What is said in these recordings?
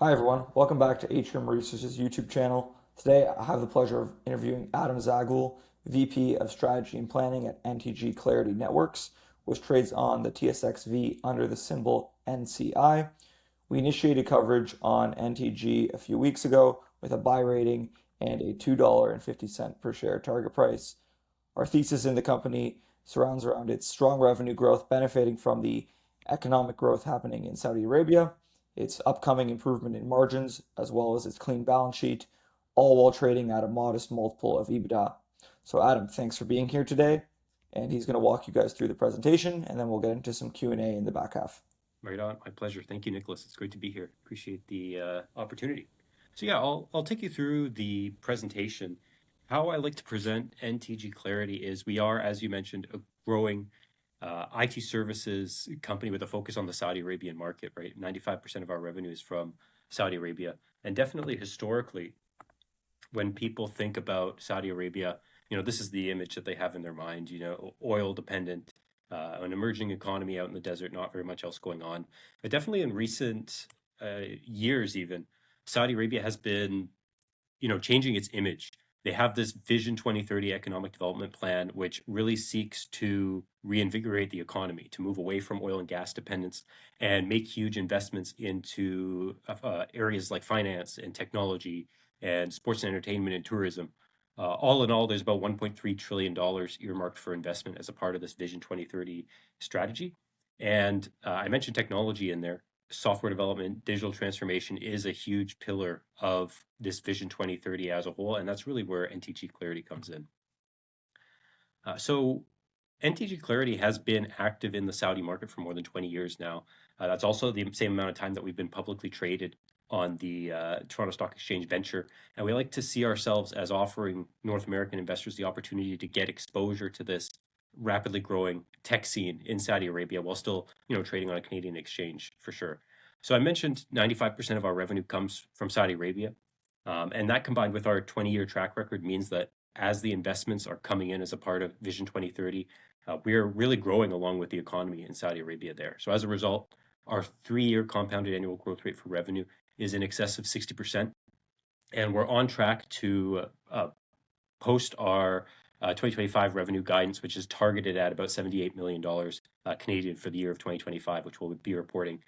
Hi everyone, welcome back to Atrium Research's YouTube channel. Today I have the pleasure of interviewing Adam Zaghloul, VP of Strategy and Planning at NTG Clarity Networks, which trades on the TSXV under the symbol NCI. We initiated coverage on NTG a few weeks ago with a buy rating and a $2.50 per share target price. Our thesis in the company surrounds around its strong revenue growth benefiting from the economic growth happening in Saudi Arabia, its upcoming improvement in margins, as well as its clean balance sheet, all while trading at a modest multiple of EBITDA. So Adam, thanks for being here today, and he's going to walk you guys through the presentation, and then we'll get into some Q&A in the back half. Right on. My pleasure. Thank you, Nicholas. It's great to be here. Appreciate the opportunity. So yeah, I'll take you through the presentation. How I like to present NTG Clarity is we are, as you mentioned, a growing IT services company with a focus on the Saudi Arabian market, right? 95% of our revenue is from Saudi Arabia. And definitely historically, when people think about Saudi Arabia, this is the image that they have in their mind, oil dependent, an emerging economy out in the desert, not very much else going on. But definitely in recent years, even, Saudi Arabia has been, changing its image. They have this Vision 2030 economic development plan, which really seeks to reinvigorate the economy, to move away from oil and gas dependence and make huge investments into areas like finance and technology and sports and entertainment and tourism. All in all, there's about $1.3 trillion earmarked for investment as a part of this Vision 2030 strategy. And I mentioned technology in there. Software development, digital transformation is a huge pillar of this Vision 2030 as a whole, and that's really where NTG Clarity comes in. So NTG Clarity has been active in the Saudi market for more than 20 years now. That's also the same amount of time that we've been publicly traded on the Toronto Stock Exchange venture. And we like to see ourselves as offering North American investors the opportunity to get exposure to this rapidly growing tech scene in Saudi Arabia while still, trading on a Canadian exchange for sure. So I mentioned 95% of our revenue comes from Saudi Arabia. And that combined with our 20-year track record means that as the investments are coming in as a part of Vision 2030, we are really growing along with the economy in Saudi Arabia there. So as a result, our 3-year compounded annual growth rate for revenue is in excess of 60%. And we're on track to post our 2025 revenue guidance, which is targeted at about $78 million Canadian for the year of 2025, which we'll be reporting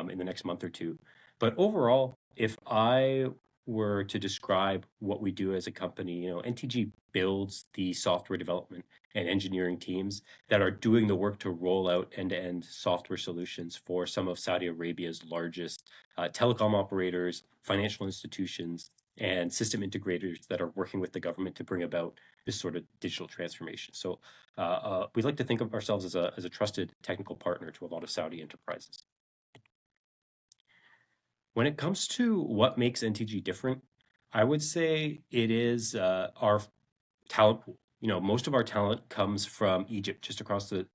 in the next month or two. But overall, if I were to describe what we do as a company, NTG builds the software development and engineering teams that are doing the work to roll out end-to-end software solutions for some of Saudi Arabia's largest telecom operators, financial institutions, and system integrators that are working with the government to bring about this sort of digital transformation. So we like to think of ourselves as a trusted technical partner to a lot of Saudi enterprises. When it comes to what makes NTG different, I would say it is our talent pool. Most of our talent comes from Egypt, just across the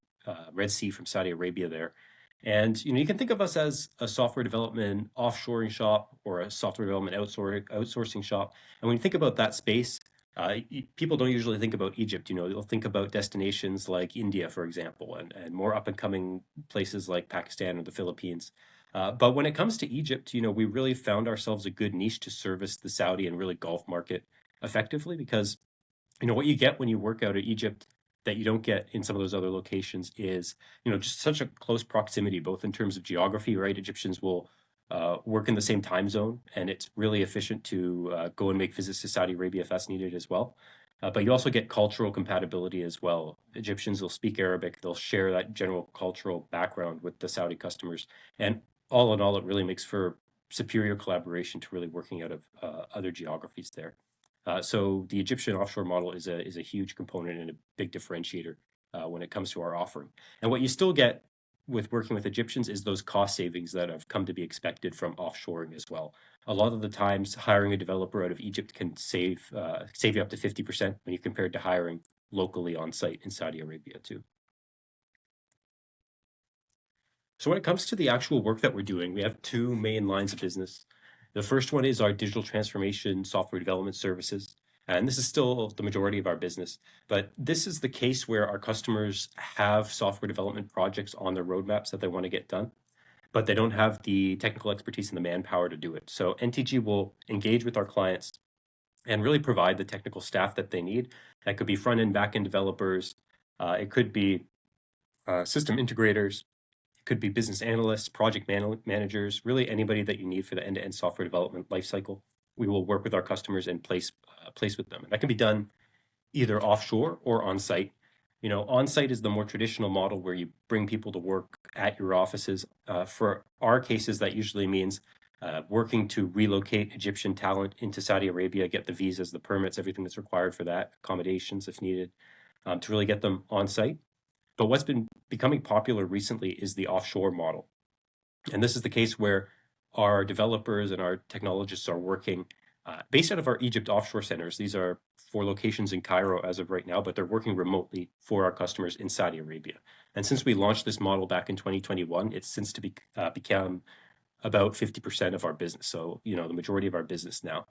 Red Sea from Saudi Arabia there. And you can think of us as a software development offshoring shop or a software development outsourcing shop. And when you think about that space, people don't usually think about Egypt. They'll think about destinations like India, for example, and more up and coming places like Pakistan or the Philippines. But when it comes to Egypt, we really found ourselves a good niche to service the Saudi and really Gulf market effectively because, what you get when you work out of Egypt that you don't get in some of those other locations is, just such a close proximity, both in terms of geography, right? Egyptians will work in the same time zone, and it's really efficient to go and make visits to Saudi Arabia if that's needed as well. But you also get cultural compatibility as well. Egyptians will speak Arabic, they'll share that general cultural background with the Saudi customers. And all in all, it really makes for superior collaboration to really working out of other geographies there. So the Egyptian offshore model is a huge component and a big differentiator when it comes to our offering. And what you still get with working with Egyptians is those cost savings that have come to be expected from offshoring as well. A lot of the times, hiring a developer out of Egypt can save you up to 50% when you compare it to hiring locally on site in Saudi Arabia too. So when it comes to the actual work that we're doing, we have two main lines of business. The first one is our digital transformation software development services. And this is still the majority of our business. But this is the case where our customers have software development projects on their roadmaps that they want to get done. but they don't have the technical expertise and the manpower to do it. So NTG will engage with our clients and really provide the technical staff that they need. That could be front end, back end developers. It could be system integrators. It could be business analysts, project managers, really anybody that you need for the end-to-end software development lifecycle. We will work with our customers and place with them. And that can be done either offshore or on site. On site is the more traditional model where you bring people to work at your offices. For our cases, that usually means working to relocate Egyptian talent into Saudi Arabia, get the visas, the permits, everything that's required for that, accommodations if needed, to really get them on site. But what's been becoming popular recently is the offshore model. And this is the case where our developers and our technologists are working based out of our Egypt offshore centers. These are 4 locations in Cairo as of right now, but they're working remotely for our customers in Saudi Arabia. And since we launched this model back in 2021, it's since to become about 50% of our business. So, the majority of our business now.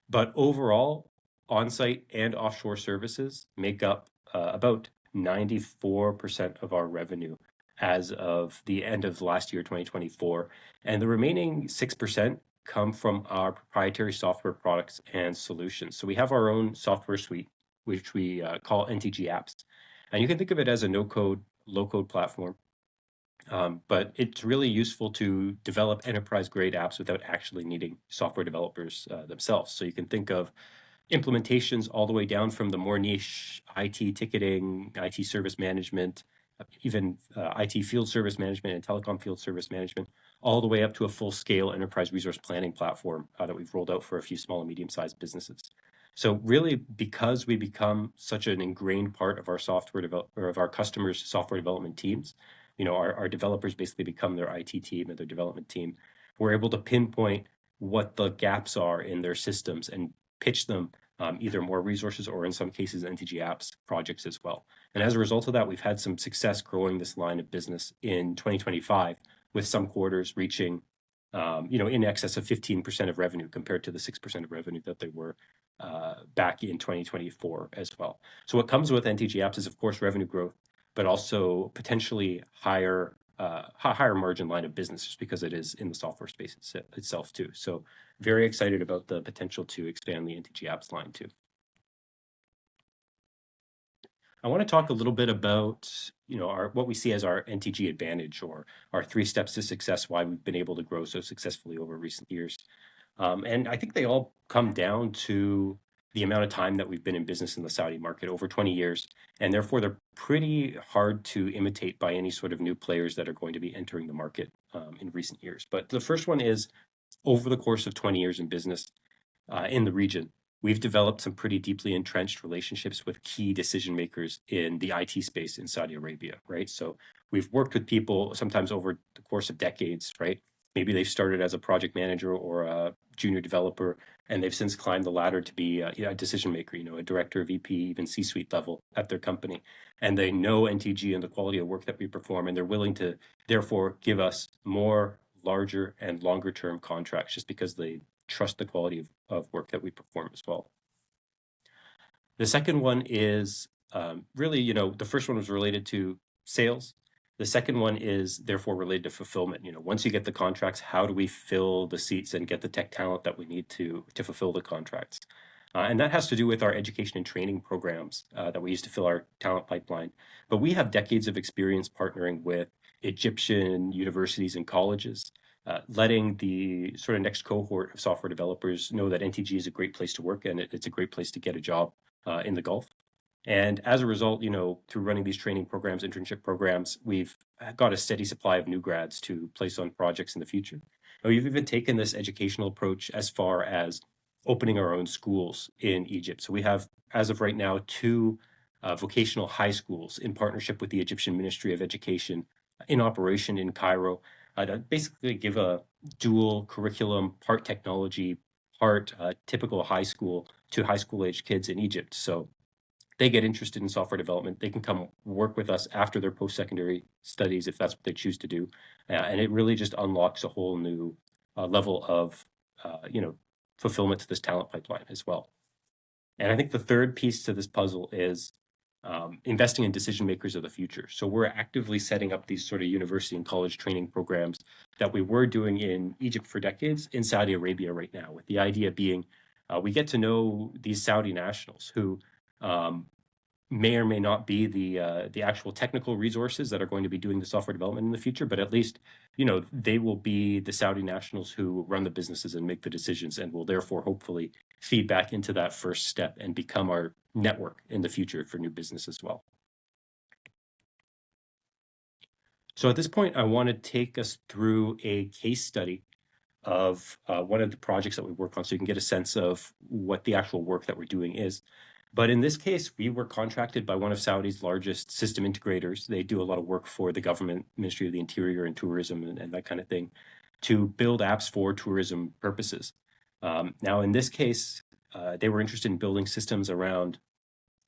But overall, on-site and offshore services make up about 94% of our revenue as of the end of last year, 2024. And the remaining 6% come from our proprietary software products and solutions. So we have our own software suite, which we call NTG Apps. And you can think of it as a no-code, low-code platform. But it's really useful to develop enterprise-grade apps without actually needing software developers themselves. So you can think of implementations all the way down from the more niche IT ticketing, IT service management, even IT field service management and telecom field service management, all the way up to a full-scale enterprise resource planning platform that we've rolled out for a few small and medium-sized businesses. So really, because we become such an ingrained part of our or of our customers' software development teams, our developers basically become their IT team and their development team. We're able to pinpoint what the gaps are in their systems and pitch them either more resources or in some cases NTG Apps projects as well. And as a result of that, we've had some success growing this line of business in 2025, with some quarters reaching, in excess of 15% of revenue compared to the 6% of revenue that they were back in 2024 as well. So what comes with NTG Apps is, of course, revenue growth, but also potentially higher margin line of business, just because it is in the software space itself too. So very excited about the potential to expand the NTG Apps line too. I want to talk a little bit about what we see as our NTG advantage, or our 3 steps to success, why we've been able to grow so successfully over recent years. And I think they all come down to the amount of time that we've been in business in the Saudi market, over 20 years, and therefore they're pretty hard to imitate by any sort of new players that are going to be entering the market in recent years. But the first one is, over the course of 20 years in business in the region, we've developed some pretty deeply entrenched relationships with key decision makers in the IT space in Saudi Arabia, right? So we've worked with people sometimes over the course of decades, right? Maybe they've started as a project manager or a junior developer, and they've since climbed the ladder to be a decision maker, a director, VP, even C-suite level at their company. And they know NTG and the quality of work that we perform, and they're willing to therefore give us more larger and longer term contracts just because they trust the quality of work that we perform as well. The second one is really, the first one was related to sales. The second one is therefore related to fulfillment. Once you get the contracts, how do we fill the seats and get the tech talent that we need to fulfill the contracts? And that has to do with our education and training programs that we use to fill our talent pipeline. But we have decades of experience partnering with Egyptian universities and colleges, letting the sort of next cohort of software developers know that NTG is a great place to work, and it's a great place to get a job in the Gulf. And as a result, through running these training programs, internship programs, we've got a steady supply of new grads to place on projects in the future. And we've even taken this educational approach as far as opening our own schools in Egypt. So we have, as of right now, 2 vocational high schools in partnership with the Egyptian Ministry of Education in operation in Cairo, to basically give a dual curriculum, part technology, part typical high school to high school age kids in Egypt. So they get interested in software development. They can come work with us after their post-secondary studies if that's what they choose to do. And it really just unlocks a whole new level of, fulfillment to this talent pipeline as well. And I think the third piece to this puzzle is investing in decision makers of the future. So we're actively setting up these sort of university and college training programs that we were doing in Egypt for decades in Saudi Arabia right now, with the idea being we get to know these Saudi nationals who may or may not be the actual technical resources that are going to be doing the software development in the future, but at least they will be the Saudi nationals who run the businesses and make the decisions, and will therefore hopefully feed back into that first step and become our network in the future for new business as well. So at this point, I want to take us through a case study of one of the projects that we work on, so you can get a sense of what the actual work that we're doing is. But in this case, we were contracted by one of Saudi's largest system integrators. They do a lot of work for the government, Ministry of the Interior and Tourism and that kind of thing, to build apps for tourism purposes. Now, in this case, they were interested in building systems around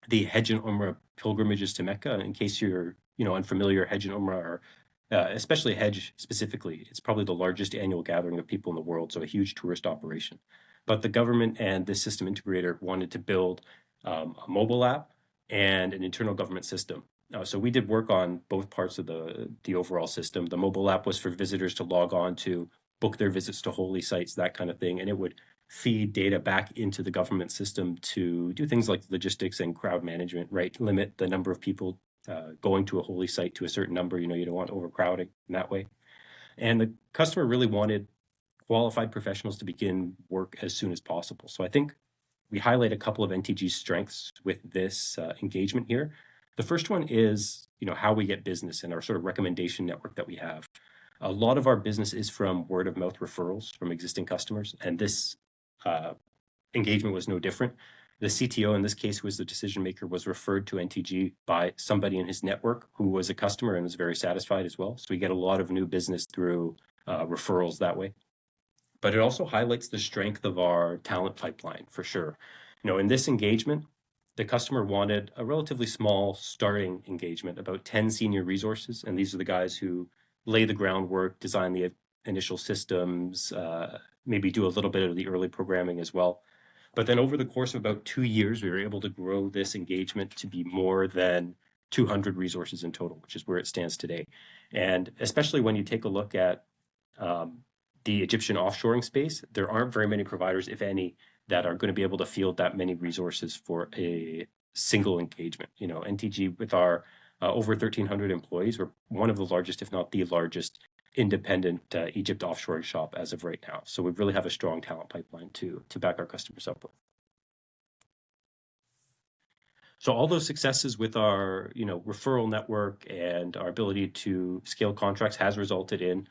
the Hajj and Umrah pilgrimages to Mecca. In case you're unfamiliar, Hajj and Umrah are especially Hajj specifically, it's probably the largest annual gathering of people in the world, so a huge tourist operation. But the government and this system integrator wanted to build a mobile app and an internal government system. So we did work on both parts of the overall system. The mobile app was for visitors to log on to, book their visits to holy sites, that kind of thing, and it would feed data back into the government system to do things like logistics and crowd management, right? Limit the number of people going to a holy site to a certain number. You don't want overcrowding in that way. And the customer really wanted qualified professionals to begin work as soon as possible. So I think we highlight a couple of NTG's strengths with this engagement here. The first one is, how we get business and our sort of recommendation network that we have. A lot of our business is from word of mouth referrals from existing customers, and this engagement was no different. The CTO in this case, who was the decision maker, was referred to NTG by somebody in his network who was a customer and was very satisfied as well. So we get a lot of new business through referrals that way. But it also highlights the strength of our talent pipeline for sure. In this engagement, the customer wanted a relatively small starting engagement, about 10 senior resources. And these are the guys who lay the groundwork, design the initial systems, maybe do a little bit of the early programming as well. But then over the course of about 2 years, we were able to grow this engagement to be more than 200 resources in total, which is where it stands today. And especially when you take a look at the Egyptian offshoring space, there aren't very many providers, if any, that are going to be able to field that many resources for a single engagement. NTG, with our over 1,300 employees, we're one of the largest, if not the largest, independent Egypt offshoring shop as of right now. So we really have a strong talent pipeline to back our customers up with. So all those successes with our referral network and our ability to scale contracts has resulted in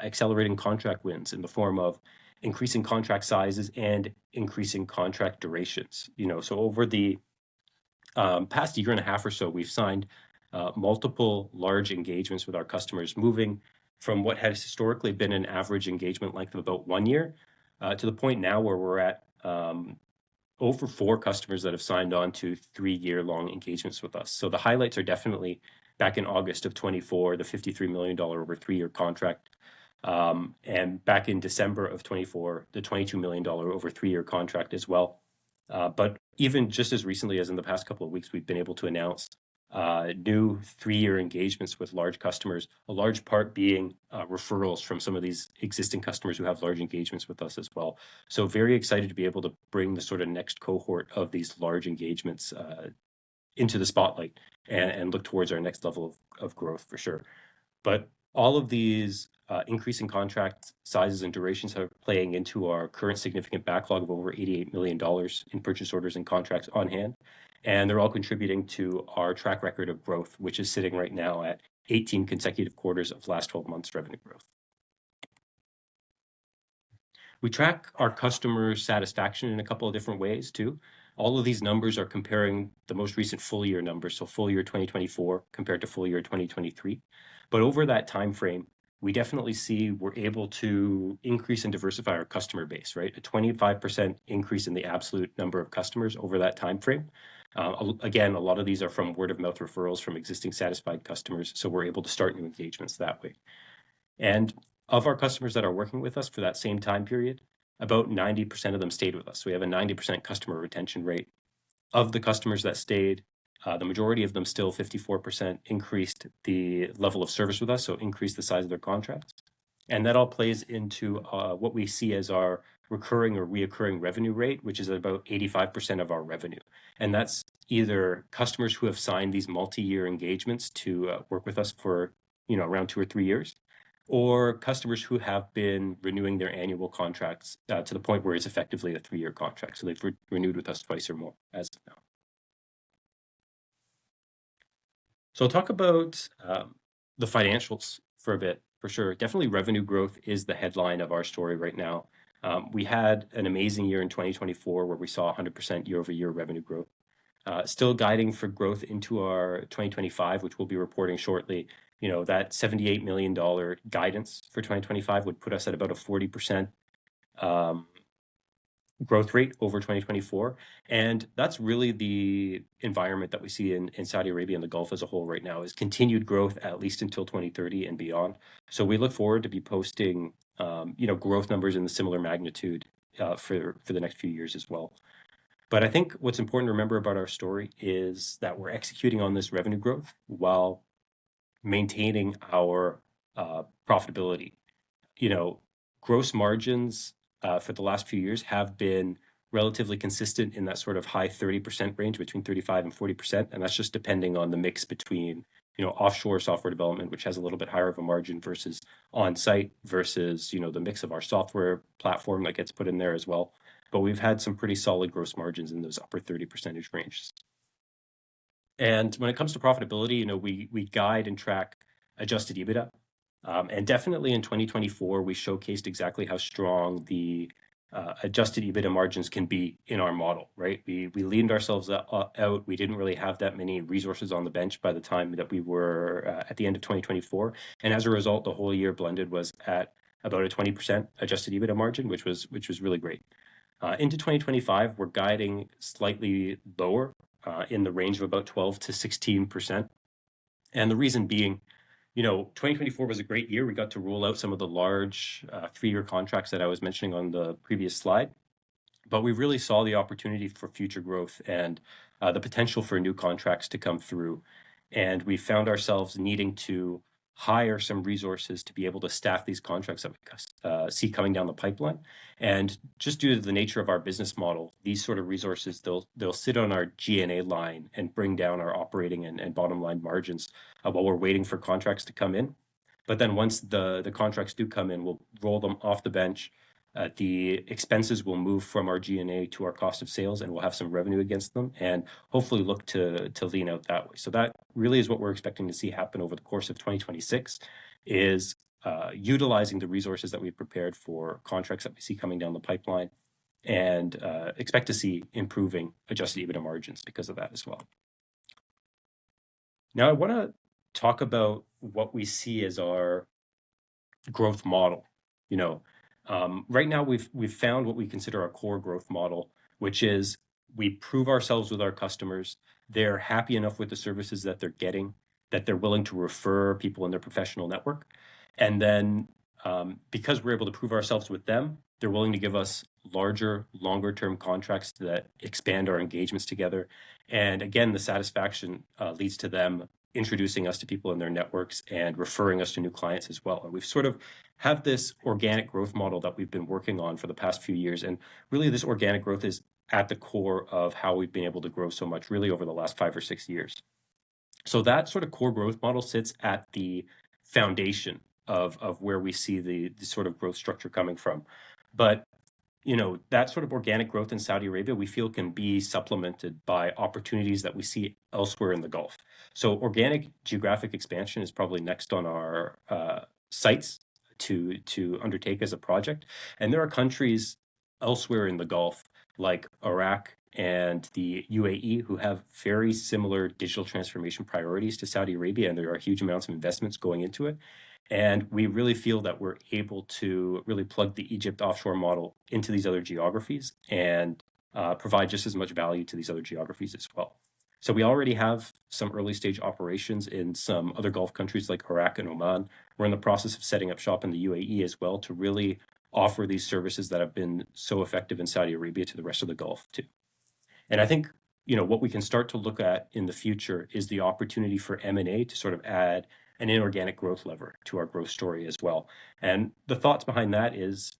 accelerating contract wins in the form of increasing contract sizes and increasing contract durations. So over the past year and a half or so, we've signed multiple large engagements with our customers, moving from what has historically been an average engagement length of about 1 year to the point now where we're at over 4 customers that have signed on to 3-year-long engagements with us. So the highlights are definitely back in August of 24, the $53 million over 3-year contract. And back in December of 24, the $22 million over 3-year contract as well. But even just as recently as in the past couple of weeks, we've been able to announce new 3-year engagements with large customers, a large part being referrals from some of these existing customers who have large engagements with us as well. So very excited to be able to bring the sort of next cohort of these large engagements into the spotlight and look towards our next level of growth for sure. But all of these increasing contract sizes and durations are playing into our current significant backlog of over $88 million in purchase orders and contracts on hand. And they're all contributing to our track record of growth, which is sitting right now at 18 consecutive quarters of last 12 months revenue growth. We track our customer satisfaction in a couple of different ways too. All of these numbers are comparing the most recent full year numbers, so full year 2024 compared to full year 2023. But over that time frame, we definitely see we're able to increase and diversify our customer base, right? A 25% increase in the absolute number of customers over that time frame. Again, a lot of these are from word of mouth referrals from existing satisfied customers, so we're able to start new engagements that way. And of our customers that are working with us for that same time period, about 90% of them stayed with us. So we have a 90% customer retention rate. Of the customers that stayed, The majority of them, still 54%, increased the level of service with us, so increased the size of their contracts. And that all plays into what we see as our recurring or reoccurring revenue rate, which is about 85% of our revenue. And that's either customers who have signed these multi-year engagements to work with us for around 2 or 3 years, or customers who have been renewing their annual contracts to the point where it's effectively a 3-year contract. So they've renewed with us twice or more as of now. So I'll talk about the financials for a bit, for sure. Definitely revenue growth is the headline of our story right now. We had an amazing year in 2024 where we saw 100% year-over-year revenue growth. Still guiding for growth into our 2025, which we'll be reporting shortly. That $78 million guidance for 2025 would put us at about a 40% growth rate over 2024. And that's really the environment that we see in Saudi Arabia and the Gulf as a whole right now, is continued growth at least until 2030 and beyond. So we look forward to be posting growth numbers in the similar magnitude for the next few years as well. But I think what's important to remember about our story is that we're executing on this revenue growth while maintaining our profitability. Gross margins for the last few years have been relatively consistent in that sort of high 30% range, between 35 and 40%. And that's just depending on the mix between, offshore software development, which has a little bit higher of a margin, versus on-site, versus, the mix of our software platform that gets put in there as well. But we've had some pretty solid gross margins in those upper 30% ranges. And when it comes to profitability, we guide and track adjusted EBITDA. And definitely in 2024, we showcased exactly how strong the adjusted EBITDA margins can be in our model, right? We leaned ourselves out. We didn't really have that many resources on the bench by the time that we were at the end of 2024. And as a result, the whole year blended was at about a 20% adjusted EBITDA margin, which was really great. Into 2025, we're guiding slightly lower in the range of about 12 to 16%. And the reason being, 2024 was a great year. We got to roll out some of the large 3-year contracts that I was mentioning on the previous slide. But we really saw the opportunity for future growth and the potential for new contracts to come through. And we found ourselves needing to hire some resources to be able to staff these contracts that we see coming down the pipeline. And just due to the nature of our business model, these sort of resources, they'll sit on our G&A line and bring down our operating and bottom line margins while we're waiting for contracts to come in. But then once the contracts do come in, we'll roll them off the bench. The expenses will move from our G&A to our cost of sales, and we'll have some revenue against them, and hopefully look to lean out that way. So that really is what we're expecting to see happen over the course of 2026, is utilizing the resources that we've prepared for contracts that we see coming down the pipeline, and expect to see improving adjusted EBITDA margins because of that as well. Now, I want to talk about what we see as our growth model. Right now, we've found what we consider our core growth model, which is we prove ourselves with our customers. They're happy enough with the services that they're getting, that they're willing to refer people in their professional network. And then because we're able to prove ourselves with them, they're willing to give us larger, longer-term contracts that expand our engagements together. And again, the satisfaction leads to them introducing us to people in their networks and referring us to new clients as well. And we've sort of have this organic growth model that we've been working on for the past few years. And really, this organic growth is at the core of how we've been able to grow so much, really over the last 5 or 6 years. So that sort of core growth model sits at the foundation of where we see the sort of growth structure coming from. But that sort of organic growth in Saudi Arabia, we feel, can be supplemented by opportunities that we see elsewhere in the Gulf. So organic geographic expansion is probably next on our sights to undertake as a project. And there are countries elsewhere in the Gulf, like Iraq and the UAE, who have very similar digital transformation priorities to Saudi Arabia, and there are huge amounts of investments going into it. And we really feel that we're able to really plug the Egypt offshore model into these other geographies and provide just as much value to these other geographies as well. So we already have some early stage operations in some other Gulf countries like Iraq and Oman. We're in the process of setting up shop in the UAE as well to really offer these services that have been so effective in Saudi Arabia to the rest of the Gulf too. And I think what we can start to look at in the future is the opportunity for M&A to sort of add an inorganic growth lever to our growth story as well. And the thoughts behind that is,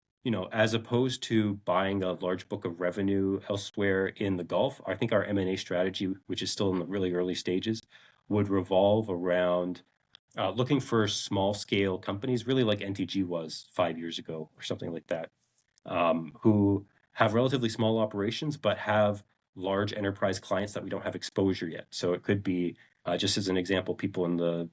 as opposed to buying a large book of revenue elsewhere in the Gulf, I think our M&A strategy, which is still in the really early stages, would revolve around looking for small scale companies, really like NTG was 5 years ago or something like that, who have relatively small operations but have large enterprise clients that we don't have exposure yet. So it could be, just as an example, people in the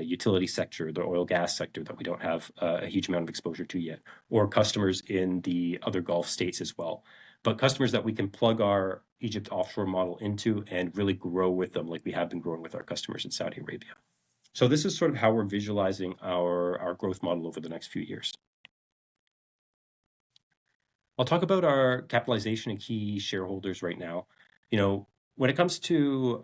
utility sector, the oil gas sector that we don't have a huge amount of exposure to yet, or customers in the other Gulf states as well. But customers that we can plug our Egypt offshore model into and really grow with them like we have been growing with our customers in Saudi Arabia. So this is sort of how we're visualizing our growth model over the next few years. I'll talk about our capitalization and key shareholders right now. When it comes to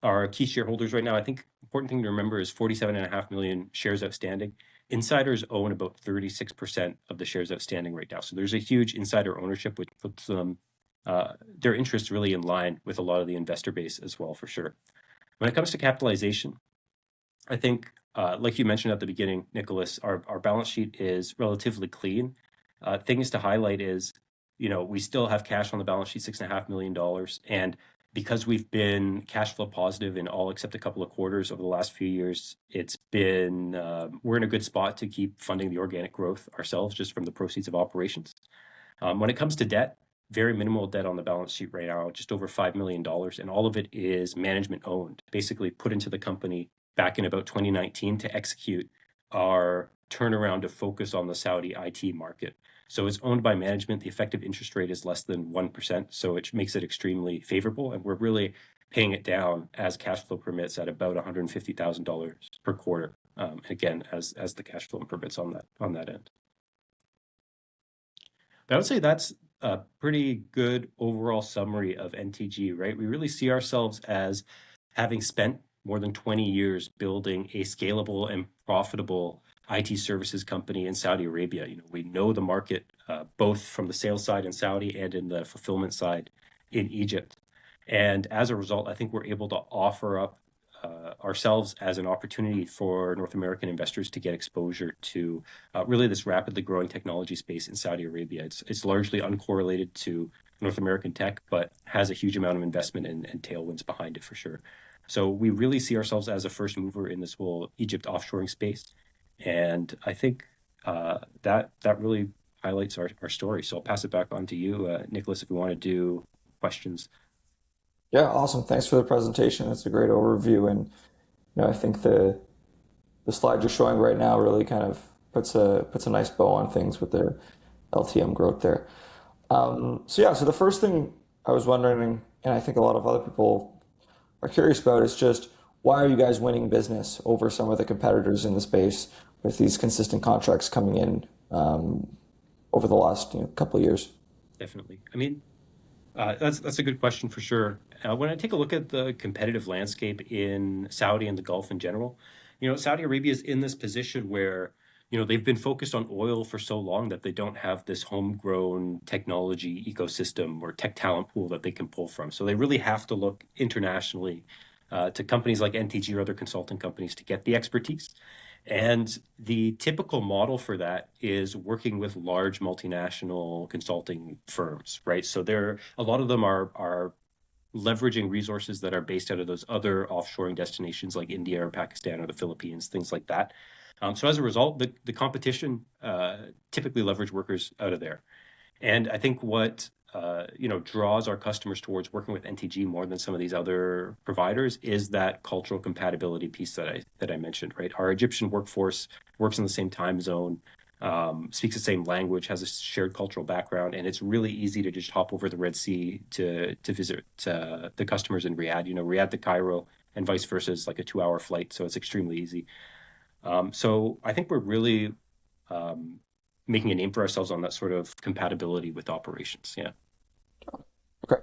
our key shareholders right now, I think important thing to remember is 47.5 million shares outstanding. Insiders own about 36% of the shares outstanding right now. So there's a huge insider ownership, which puts their interests really in line with a lot of the investor base as well, for sure. When it comes to capitalization, I think, like you mentioned at the beginning, Nicholas, our balance sheet is relatively clean. Things to highlight is, we still have cash on the balance sheet, $6.5 million. And because we've been cash flow positive in all except a couple of quarters over the last few years, we're in a good spot to keep funding the organic growth ourselves just from the proceeds of operations. When it comes to debt, very minimal debt on the balance sheet right now, just over $5 million. And all of it is management owned, basically put into the company back in about 2019 to execute our turnaround to focus on the Saudi IT market. So it's owned by management. The effective interest rate is less than 1%, so it makes it extremely favorable. And we're really paying it down as cash flow permits at about $150,000 per quarter. Again, as the cash flow permits on that end. But I would say that's a pretty good overall summary of NTG, right? We really see ourselves as having spent more than 20 years building a scalable and profitable IT services company in Saudi Arabia. We know the market both from the sales side in Saudi and in the fulfillment side in Egypt. And as a result, I think we're able to offer up ourselves as an opportunity for North American investors to get exposure to really this rapidly growing technology space in Saudi Arabia. It's largely uncorrelated to North American tech, but has a huge amount of investment and tailwinds behind it for sure. So we really see ourselves as a first mover in this whole Egypt offshoring space. And I think that really highlights our story. So I'll pass it back on to you, Nicholas, if we want to do questions. Yeah, awesome. Thanks for the presentation. It's a great overview, and I think the slide you're showing right now really kind of puts a nice bow on things with their LTM growth there. So the first thing I was wondering, and I think a lot of other people are curious about, is just why are you guys winning business over some of the competitors in the space with these consistent contracts coming in over the last couple of years? Definitely. I mean, that's a good question for sure. When I take a look at the competitive landscape in Saudi and the Gulf in general, Saudi Arabia is in this position where, they've been focused on oil for so long that they don't have this homegrown technology ecosystem or tech talent pool that they can pull from. So they really have to look internationally to companies like NTG or other consulting companies to get the expertise. And the typical model for that is working with large multinational consulting firms, right? So a lot of them are leveraging resources that are based out of those other offshoring destinations like India or Pakistan or the Philippines, things like that. So as a result, the competition typically leverage workers out of there. And I think what draws our customers towards working with NTG more than some of these other providers is that cultural compatibility piece that I mentioned, right? Our Egyptian workforce works in the same time zone, speaks the same language, has a shared cultural background, and it's really easy to just hop over the Red Sea to visit the customers in Riyadh. Riyadh to Cairo and vice versa is like a 2-hour flight, so it's extremely easy. So I think we're really making a name for ourselves on that sort of compatibility with operations. Yeah. Okay.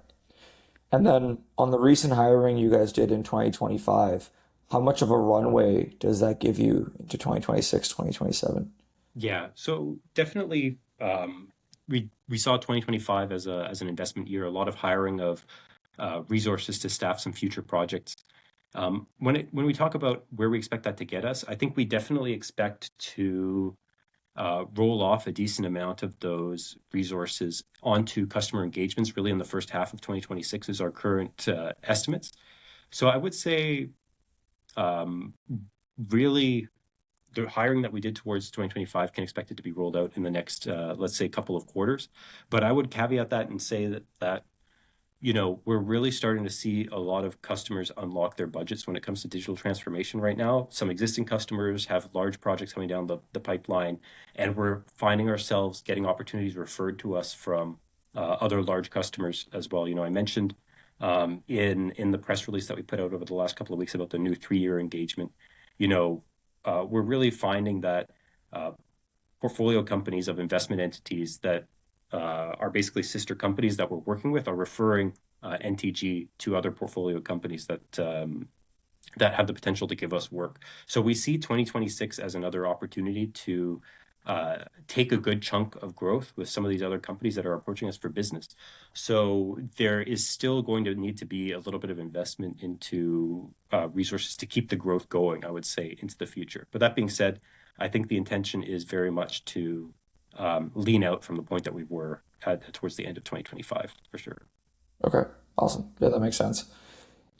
And then on the recent hiring you guys did in 2025, how much of a runway does that give you into 2026, 2027? Yeah. So definitely, we saw 2025 as an investment year, a lot of hiring of resources to staff some future projects. When we talk about where we expect that to get us, I think we definitely expect to roll off a decent amount of those resources onto customer engagements really in the first half of 2026 is our current estimates. So I would say really the hiring that we did towards 2025 can expect it to be rolled out in the next, let's say, couple of quarters. But I would caveat that and say that we're really starting to see a lot of customers unlock their budgets when it comes to digital transformation right now. Some existing customers have large projects coming down the pipeline, and we're finding ourselves getting opportunities referred to us from other large customers as well. I mentioned in the press release that we put out over the last couple of weeks about the new 3-year engagement. We're really finding that portfolio companies of investment entities that are basically sister companies that we're working with are referring NTG to other portfolio companies that have the potential to give us work. So we see 2026 as another opportunity to take a good chunk of growth with some of these other companies that are approaching us for business. So there is still going to need to be a little bit of investment into resources to keep the growth going, I would say, into the future. But that being said, I think the intention is very much to lean out from the point that we were at towards the end of 2025, for sure. Okay, awesome. Yeah, that makes sense.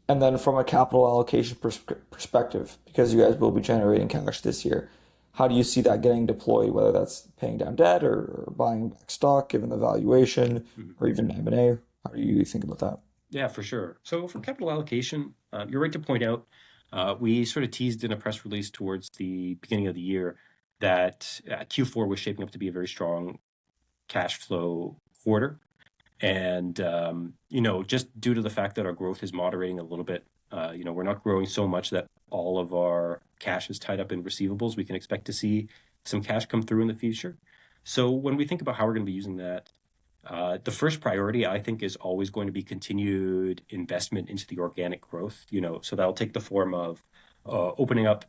And then from a capital allocation perspective, because you guys will be generating cash this year, how do you see that getting deployed, whether that's paying down debt or buying back stock, given the valuation, or even M&A? How do you think about that? Yeah, for sure. So for capital allocation, you're right to point out, we sort of teased in a press release towards the beginning of the year that Q4 was shaping up to be a very strong cash flow quarter. And, just due to the fact that our growth is moderating a little bit, we're not growing so much that all of our cash is tied up in receivables. We can expect to see some cash come through in the future. So when we think about how we're going to be using that, the first priority, I think, is always going to be continued investment into the organic growth. So that'll take the form of opening up,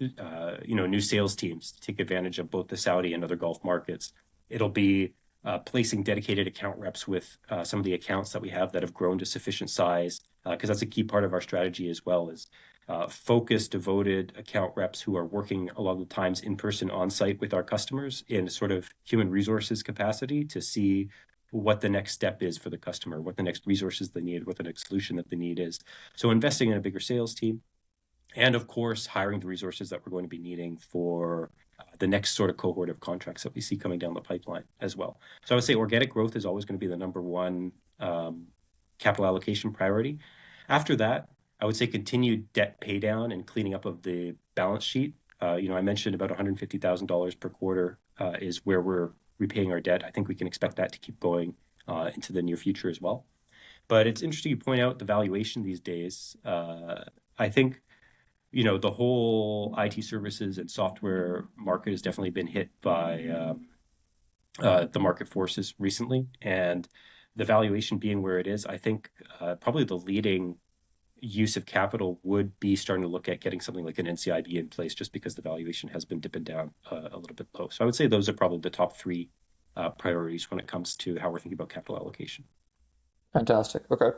new sales teams to take advantage of both the Saudi and other Gulf markets. It'll be placing dedicated account reps with some of the accounts that we have that have grown to sufficient size, because that's a key part of our strategy as well, is focused, devoted account reps who are working a lot of the times in person on site with our customers in sort of human resources capacity to see what the next step is for the customer, what the next resources they need, what the next solution that they need is. So investing in a bigger sales team, and of course, hiring the resources that we're going to be needing for the next sort of cohort of contracts that we see coming down the pipeline as well. So I would say organic growth is always going to be the number one capital allocation priority. After that, I would say continued debt pay down and cleaning up of the balance sheet. I mentioned about $150,000 per quarter is where we're repaying our debt. I think we can expect that to keep going into the near future as well. But it's interesting you point out the valuation these days. I think the whole IT services and software market has definitely been hit by the market forces recently. And the valuation being where it is, I think probably the leading use of capital would be starting to look at getting something like an NCIB in place, just because the valuation has been dipping down a little bit low. So I would say those are probably the top 3 priorities when it comes to how we're thinking about capital allocation. Fantastic. Okay.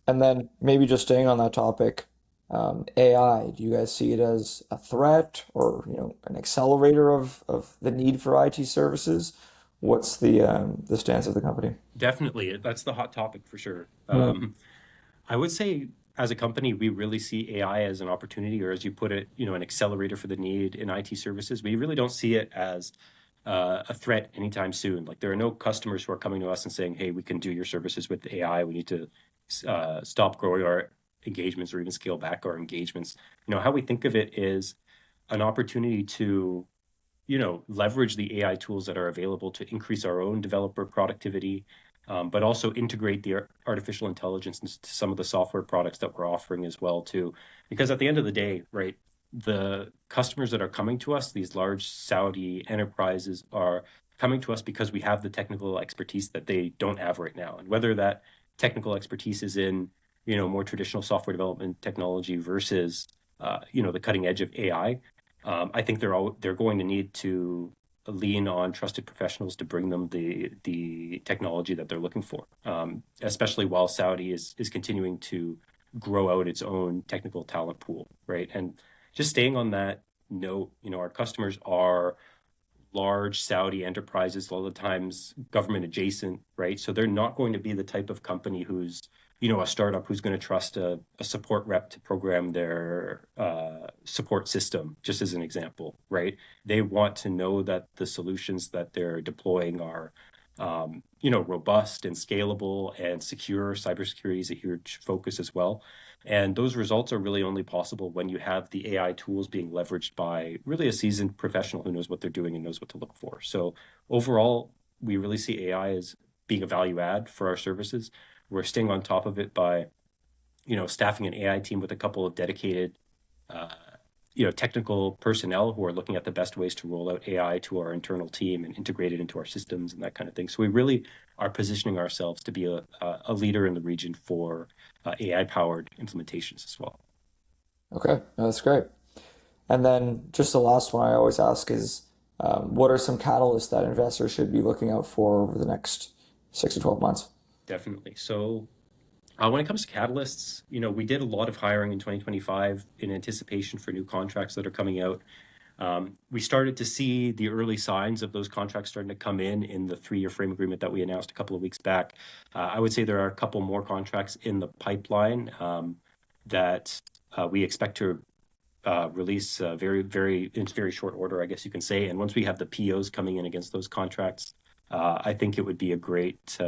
And then maybe just staying on that topic, AI, do you guys see it as a threat or, an accelerator of the need for IT services? What's the stance of the company? Definitely. That's the hot topic for sure. Mm. I would say as a company, we really see AI as an opportunity, or as you put it, an accelerator for the need in IT services. We really don't see it as a threat anytime soon. Like, there are no customers who are coming to us and saying, hey, we can do your services with AI. We need to stop growing our engagements or even scale back our engagements. How we think of it is an opportunity to, leverage the AI tools that are available to increase our own developer productivity, but also integrate the artificial intelligence into some of the software products that we're offering as well too. Because at the end of the day, right, the customers that are coming to us, these large Saudi enterprises, are coming to us because we have the technical expertise that they don't have right now. And whether that technical expertise is in, more traditional software development technology versus, the cutting edge of AI, I think they're going to need to lean on trusted professionals to bring them the technology that they're looking for, especially while Saudi is continuing to grow out its own technical talent pool, right? And just staying on that note, our customers are large Saudi enterprises, a lot of times government adjacent, right? So they're not going to be the type of company who's, a startup who's going to trust a support rep to program their support system, just as an example, right? They want to know that the solutions that they're deploying are, robust and scalable and secure. Cybersecurity is a huge focus as well. And those results are really only possible when you have the AI tools being leveraged by really a seasoned professional who knows what they're doing and knows what to look for. So overall, we really see AI as being a value add for our services. We're staying on top of it by, staffing an AI team with a couple of dedicated, technical personnel who are looking at the best ways to roll out AI to our internal team and integrate it into our systems and that kind of thing. So we really are positioning ourselves to be a leader in the region for AI-powered implementations as well. Okay, no, that's great. And then just the last one I always ask is, what are some catalysts that investors should be looking out for over the next 6 to 12 months? Definitely. So when it comes to catalysts, we did a lot of hiring in 2025 in anticipation for new contracts that are coming out. We started to see the early signs of those contracts starting to come in the 3-year frame agreement that we announced a couple of weeks back. I would say there are a couple more contracts in the pipeline that we expect to release in very short order, I guess you can say. And once we have the POs coming in against those contracts, I think it would be a great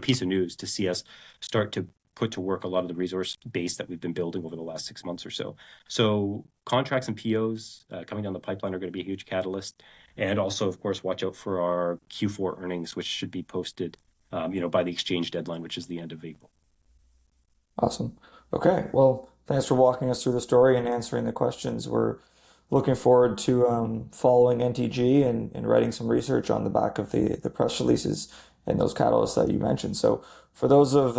piece of news to see us start to put to work a lot of the resource base that we've been building over the last 6 months or so. So contracts and POs coming down the pipeline are going to be a huge catalyst. And also, of course, watch out for our Q4 earnings, which should be posted, by the exchange deadline, which is the end of April. Awesome. Okay, well, thanks for walking us through the story and answering the questions. We're looking forward to following NTG and writing some research on the back of the press releases and those catalysts that you mentioned. So for those of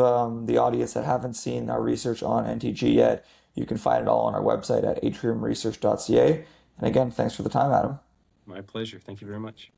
the audience that haven't seen our research on NTG yet, you can find it all on our website at atriumresearch.ca. And again, thanks for the time, Adam. My pleasure. Thank you very much.